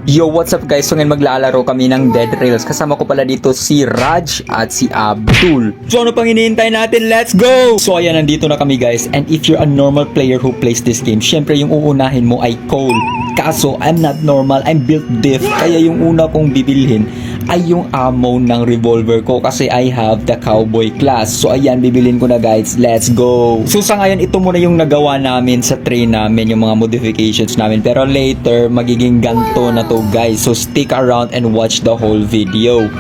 Yo, what's up guys? So ngayon maglalaro kami ng Dead Rails. Kasama ko pala dito si Raj at si Abdul. So ano pang hinihintay natin? Let's go! So ayan, nandito na kami guys. And if you're a normal player who plays this game, syempre yung uunahin mo ay Cole. Kaso, I'm not normal. I'm built diff. Kaya yung una kong bibilhin ay yung ammo ng revolver ko kasi I have the cowboy class. So ayan, bibilin ko na guys. Let's go! So sa ngayon, ito muna yung nagawa namin sa train namin, yung mga modifications namin. Pero later, magiging ganto na to guys. So stick around and watch the whole video.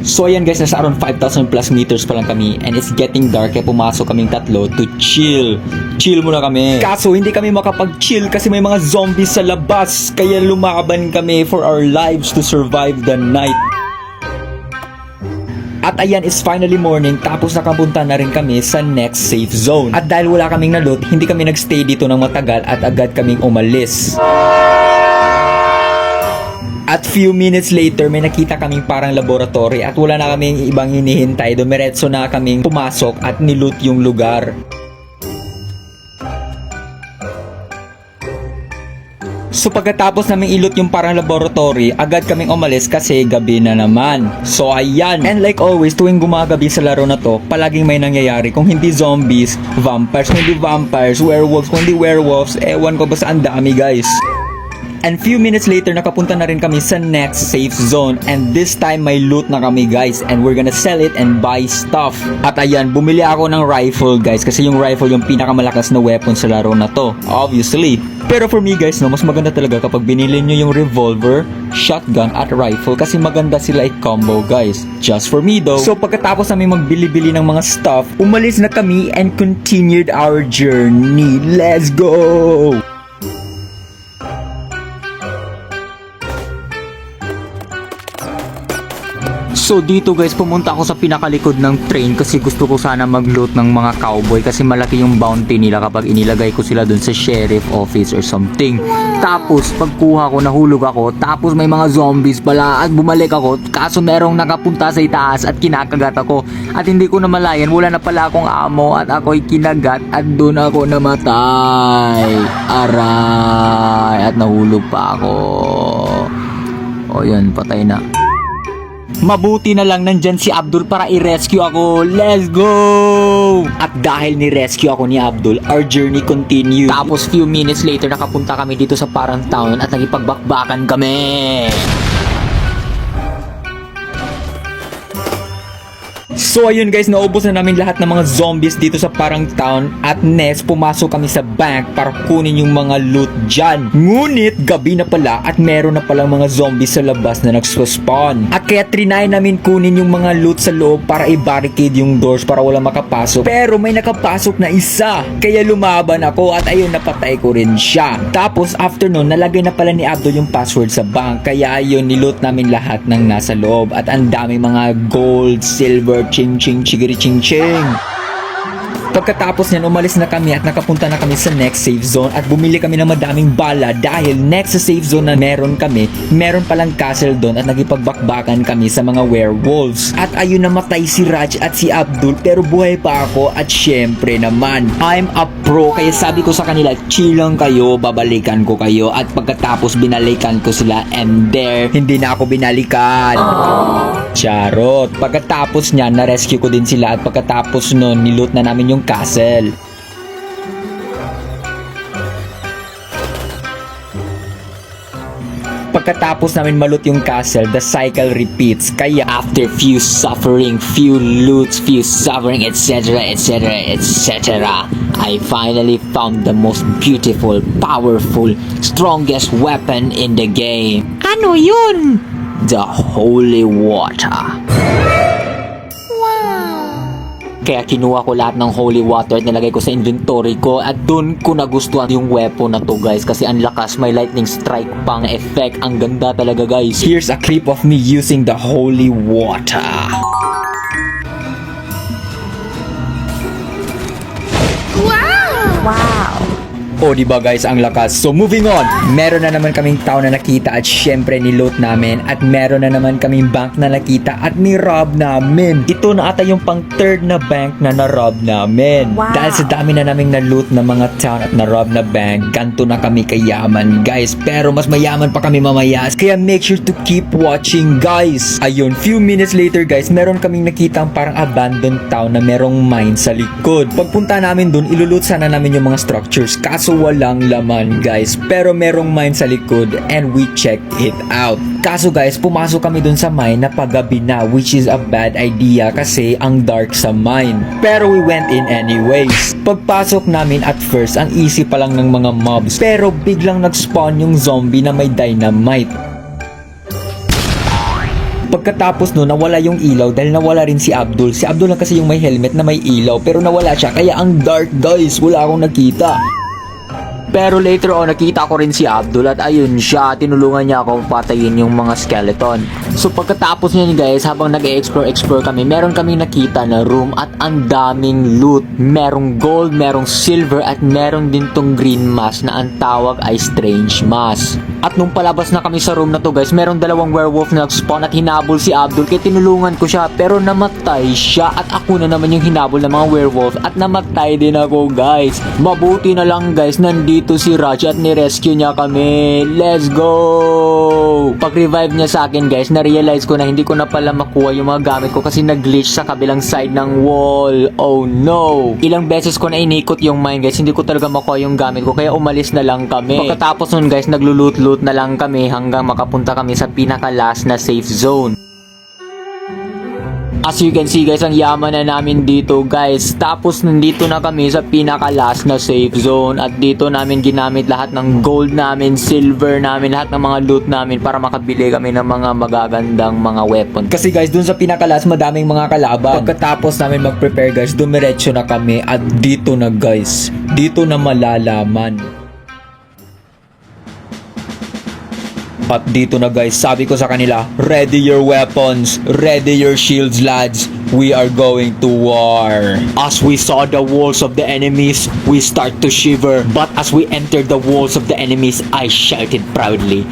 So ayan guys, nasa around 5,000 plus meters pa lang kami and it's getting dark kaya pumasok kaming tatlo to chill. Chill muna kami. Kaso hindi kami makapag-chill kasi may mga zombies sa labas kaya lumaban kami for our lives to survive the night. At ayan, it's finally morning tapos nakapunta na rin kami sa next safe zone. At dahil wala kaming na-loot, hindi kami nagstay dito ng matagal at agad kaming umalis. At few minutes later, may nakita kaming parang laboratory at wala na kaming ibang hinihintay. Dumiretso na kaming pumasok at niloot yung lugar. So pagkatapos namin ilot yung parang laboratory, agad kaming umalis kasi gabi na naman. So ayan. And like always, tuwing gumagabi sa laro na to, palaging may nangyayari. Kung hindi zombies, vampires. Kung hindi vampires, werewolves. Kung hindi werewolves, ewan ko basta ang dami guys. And few minutes later, nakapunta na rin kami sa next safe zone. And this time, may loot na kami guys. And we're gonna sell it and buy stuff. At ayan, bumili ako ng rifle guys. Kasi yung rifle yung pinakamalakas na weapon sa laro na to. Obviously. Pero for me guys, no, mas maganda talaga kapag binili nyo yung revolver, shotgun at rifle. Kasi maganda sila i-combo guys. Just for me though. So pagkatapos namin magbili-bili ng mga stuff, umalis na kami and continued our journey. Let's go! So dito guys, pumunta ako sa pinakalikod ng train kasi gusto ko sana mag-loot ng mga cowboy kasi malaki yung bounty nila kapag inilagay ko sila dun sa sheriff office or something. Tapos pagkuha ko, nahulog ako, tapos may mga zombies pala at bumalik ako kaso merong nakapunta sa itaas at kinakagat ako at hindi ko namalayan, wala na pala akong ammo at ako'y kinagat at dun ako namatay. Aray, at nahulog pa ako. O yun, patay na. Mabuti na lang nandyan si Abdul para i-rescue ako. Let's go! At dahil ni-rescue ako ni Abdul, our journey continued. Tapos few minutes later, nakapunta kami dito sa parang town at nagipagbakbakan kami. So ayun guys, naubos na namin lahat ng mga zombies dito sa parang town at next pumasok kami sa bank para kunin yung mga loot dyan. Ngunit gabi na pala at meron na palang mga zombies sa labas na nagsuspawn. At kaya trinay namin kunin yung mga loot sa loob para i-barricade yung doors para wala makapasok. Pero may nakapasok na isa. Kaya lumaban ako at ayun, napatay ko rin siya. Tapos after nun, nalagay na pala ni Abdul yung password sa bank. Kaya ayun, niloot namin lahat ng nasa loob. At ang dami mga gold, silver, ching ching chigiri ching ching. Pagkatapos niyan, umalis na kami at nakapunta na kami sa next safe zone at bumili kami ng madaming bala dahil next sa safe zone na meron kami, meron palang castle doon at nagipagbakbakan kami sa mga werewolves. At ayun, namatay si Raj at si Abdul pero buhay pa ako at syempre naman, I'm a pro kaya sabi ko sa kanila, chill lang kayo, babalikan ko kayo. At pagkatapos binalikan ko sila and there, hindi na ako binalikan. Charot. Pagkatapos niyan, na-rescue ko din sila at pagkatapos nun, niloot na namin yung castle. Pagkatapos namin malot yung castle, the cycle repeats. Kaya after few suffering, few loots, few suffering, etc, etc, etc, I finally found the most beautiful, powerful, strongest weapon in the game. Ano yun? The holy water. Kaya kinuha ko lahat ng holy water at nilagay ko sa inventory ko at dun ko nagustuhan yung weapon na to guys kasi ang lakas, may lightning strike pang effect. Ang ganda talaga guys. Here's a clip of me using the holy water. Wow! Wow! O diba guys, ang lakas. So moving on, meron na naman kaming tao na nakita at syempre niloot namin. At meron na naman kaming bank na nakita at ni-rob namin. Ito na ata yung pang third na bank na na-rob namin. Wow. Dahil sa dami na naming na-loot na mga town at na-rob na bank, ganto na kami kayaman guys. Pero mas mayaman pa kami mamaya. Kaya make sure to keep watching guys. Ayun, few minutes later guys, meron kaming nakita parang abandoned town na merong mine sa likod. Pagpunta namin dun, ilulot sana namin yung mga structures. Kaso walang laman guys. Pero merong mine sa likod and we checked it out. Kaso guys, pumasok kami dun sa mine na paggabi na, which is a bad idea kasi ang dark sa mine. Pero we went in anyways. Pagpasok namin at first, ang easy pa lang ng mga mobs. Pero biglang nag-spawn yung zombie na may dynamite. Pagkatapos no, nawala yung ilaw dahil nawala rin si Abdul. Si Abdul lang kasi yung may helmet na may ilaw pero nawala siya. Kaya ang dark guys, wala akong nakita. Pero later on, nakita ko rin si Abdul at ayun siya, tinulungan niya ako patayin yung mga skeleton. So pagkatapos niyan guys, habang nag-explore kami, meron kaming nakita na room at ang daming loot. Merong gold, merong silver at meron din tong green mask na ang tawag ay strange mask. At nung palabas na kami sa room na to guys, merong dalawang werewolf na nag-spawn at hinabol si Abdul kaya tinulungan ko siya pero namatay siya at ako na naman yung hinabol ng mga werewolf at namatay din ako guys. Mabuti na lang guys, nandito si Raj at ni-rescue niya kami. Let's go! Pag-revive niya sa akin guys, na-realize ko na hindi ko na pala makuha yung mga gamit ko kasi nag-glitch sa kabilang side ng wall. Oh no! Ilang beses ko na inikot yung mine guys, hindi ko talaga makuha yung gamit ko kaya umalis na lang kami. Pagkatapos nun guys, naglulut-lut na lang kami hanggang makapunta kami sa pinaka-last na safe zone. As you can see guys, ang yaman na namin dito guys. Tapos nandito na kami sa pinaka-last na safe zone. At dito namin ginamit lahat ng gold namin, silver namin, lahat ng mga loot namin para makabili kami ng mga magagandang mga weapon. Kasi guys, dun sa pinaka-last madaming mga kalaban. Pagkatapos namin mag-prepare guys, dumiretso na kami. At dito na guys, dito na malalaman. At dito na guys, sabi ko sa kanila, ready your weapons, ready your shields lads, we are going to war. As we saw the walls of the enemies, we start to shiver. But as we entered the walls of the enemies, I shouted proudly,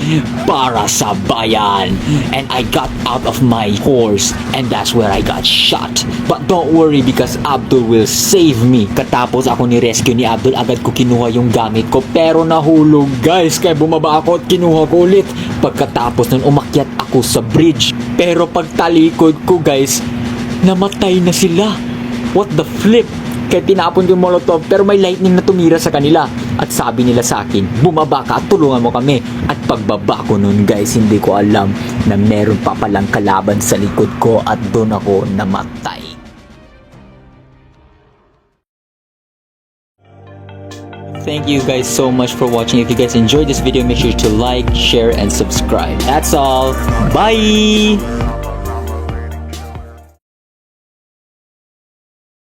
para sa bayan. And I got out of my horse and that's where I got shot. But don't worry because Abdul will save me. Katapos ako ni-rescue ni Abdul, agad ko kinuha yung gamit ko pero nahulog guys. Kaya bumaba ako at kinuha ko ulit. Pagkatapos nun, umakyat ako sa bridge. Pero pagtalikod ko guys, namatay na sila. What the flip? Kaya tinapon ko yung molotov pero may lightning na tumira sa kanila. At sabi nila sa akin, bumaba ka at tulungan mo kami. At pagbaba ko nun guys, hindi ko alam na meron pa palang kalaban sa likod ko at doon ako namatay. Thank you guys so much for watching. If you guys enjoyed this video, make sure to like, share, and subscribe. That's all. Bye!